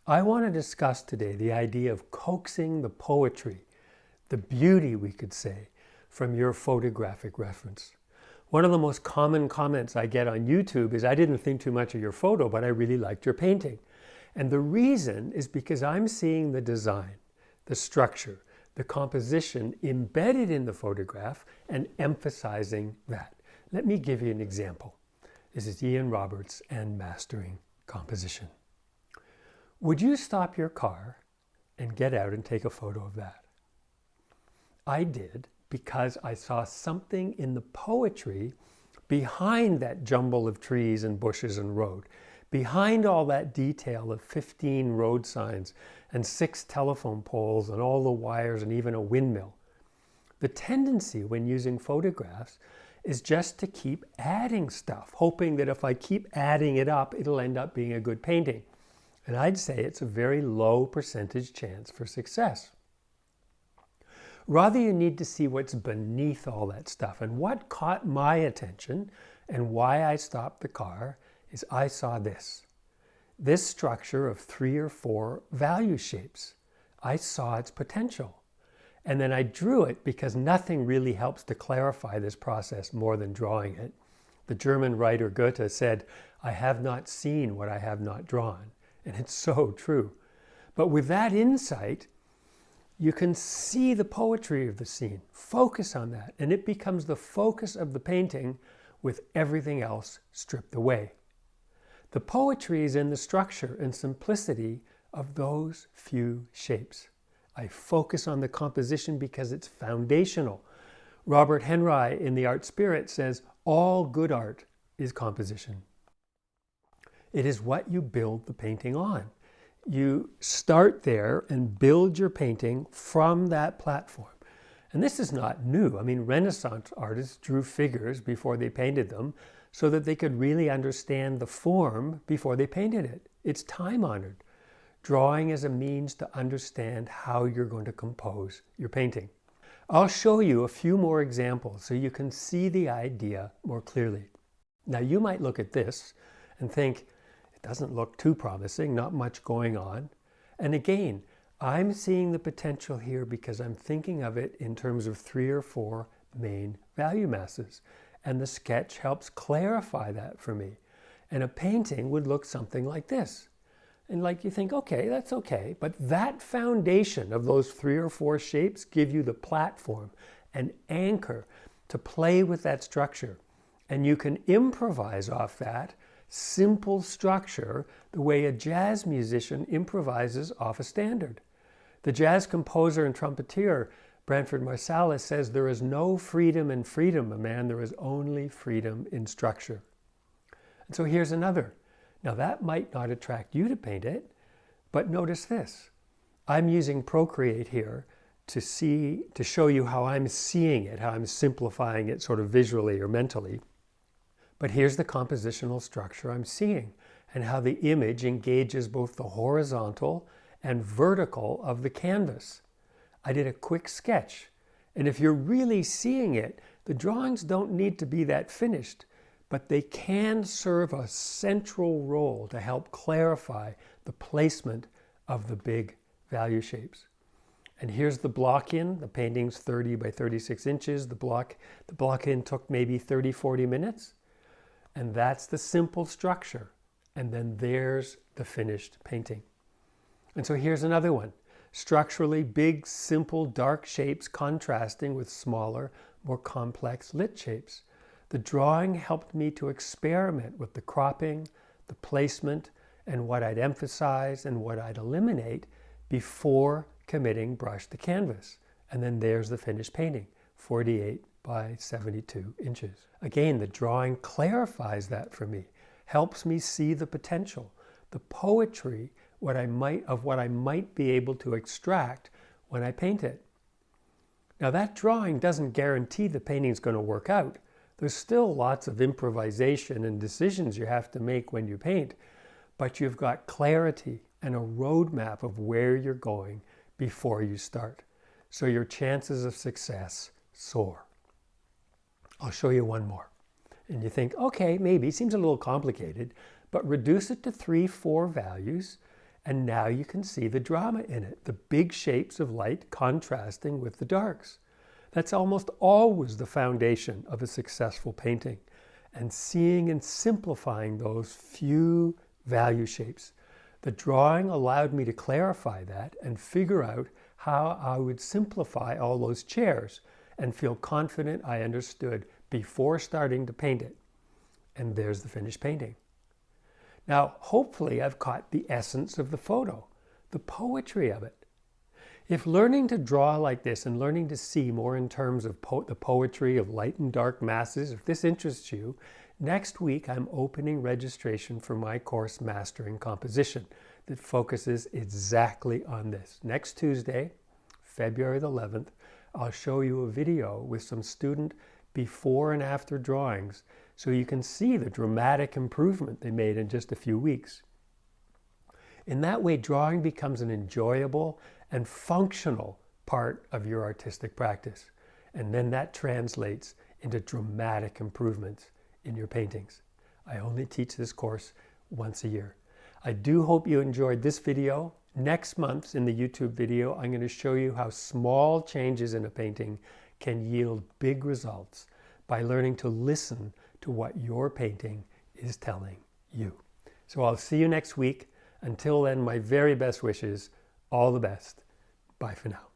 I want to discuss today the idea of coaxing the poetry, the beauty, we could say, from your photographic reference. One of the most common comments I get on YouTube is, I didn't think too much of your photo, but I really liked your painting. And the reason is because I'm seeing the design, the structure, the composition embedded in the photograph and emphasizing that. Let me give you an example. This is Ian Roberts and Mastering Composition. Would you stop your car and get out and take a photo of that? I did, because I saw something in the poetry behind that jumble of trees and bushes and road, behind all that detail of 15 road signs and 6 telephone poles and all the wires and even a windmill. The tendency when using photographs is just to keep adding stuff, hoping that if I keep adding it up, it'll end up being a good painting. And I'd say it's a very low percentage chance for success. Rather, you need to see what's beneath all that stuff. And what caught my attention and why I stopped the car is I saw this. This structure of 3 or 4 value shapes. I saw its potential. And then I drew it because nothing really helps to clarify this process more than drawing it. The German writer Goethe said, "I have not seen what I have not drawn." And it's so true. But with that insight, you can see the poetry of the scene. Focus on that, and it becomes the focus of the painting with everything else stripped away. The poetry is in the structure and simplicity of those few shapes. I focus on the composition because it's foundational. Robert Henry in The Art Spirit says, all good art is composition. It is what you build the painting on. You start there and build your painting from that platform. And this is not new. I mean, Renaissance artists drew figures before they painted them so that they could really understand the form before they painted it. It's time-honored. Drawing is a means to understand how you're going to compose your painting. I'll show you a few more examples so you can see the idea more clearly. Now, you might look at this and think, it doesn't look too promising, not much going on. And again, I'm seeing the potential here because I'm thinking of it in terms of 3 or 4 main value masses. And the sketch helps clarify that for me. And a painting would look something like this. And like you think, okay, that's okay. But that foundation of those 3 or 4 shapes give you the platform, an anchor to play with that structure. And you can improvise off that simple structure the way a jazz musician improvises off a standard. The jazz composer and trumpeter Branford Marsalis says, there is no freedom in freedom, man, there is only freedom in structure. And so here's another. Now that might not attract you to paint it, but notice this. I'm using Procreate here to show you how I'm seeing it, how I'm simplifying it sort of visually or mentally. But here's the compositional structure I'm seeing and how the image engages both the horizontal and vertical of the canvas. I did a quick sketch, and if you're really seeing it, the drawings don't need to be that finished, but they can serve a central role to help clarify the placement of the big value shapes. And here's the block-in. The painting's 30 by 36 inches. The block-in took maybe 30, 40 minutes. And that's the simple structure. And then there's the finished painting. And so here's another one. Structurally big, simple, dark shapes contrasting with smaller, more complex lit shapes. The drawing helped me to experiment with the cropping, the placement, and what I'd emphasize and what I'd eliminate before committing brush to canvas. And then there's the finished painting, 48 by 72 inches. Again, the drawing clarifies that for me, helps me see the potential, the poetry, what I might be able to extract when I paint it. Now that drawing doesn't guarantee the painting's going to work out. There's still lots of improvisation and decisions you have to make when you paint, but you've got clarity and a roadmap of where you're going before you start. So your chances of success soar. I'll show you one more. And you think, okay, maybe, seems a little complicated, but reduce it to 3, 4 values And now you can see the drama in it, the big shapes of light contrasting with the darks. That's almost always the foundation of a successful painting. And seeing and simplifying those few value shapes. The drawing allowed me to clarify that and figure out how I would simplify all those chairs and feel confident I understood before starting to paint it. And there's the finished painting. Now, hopefully I've caught the essence of the photo, the poetry of it. If learning to draw like this and learning to see more in terms of the poetry of light and dark masses, if this interests you, next week I'm opening registration for my course, Mastering Composition, that focuses exactly on this. Next Tuesday, February the 11th, I'll show you a video with some student before and after drawings so you can see the dramatic improvement they made in just a few weeks. In that way, drawing becomes an enjoyable and functional part of your artistic practice. And then that translates into dramatic improvements in your paintings. I only teach this course once a year. I do hope you enjoyed this video. Next month in the YouTube video, I'm going to show you how small changes in a painting can yield big results by learning to listen to what your painting is telling you. So I'll see you next week. Until then, my very best wishes. All the best. Bye for now.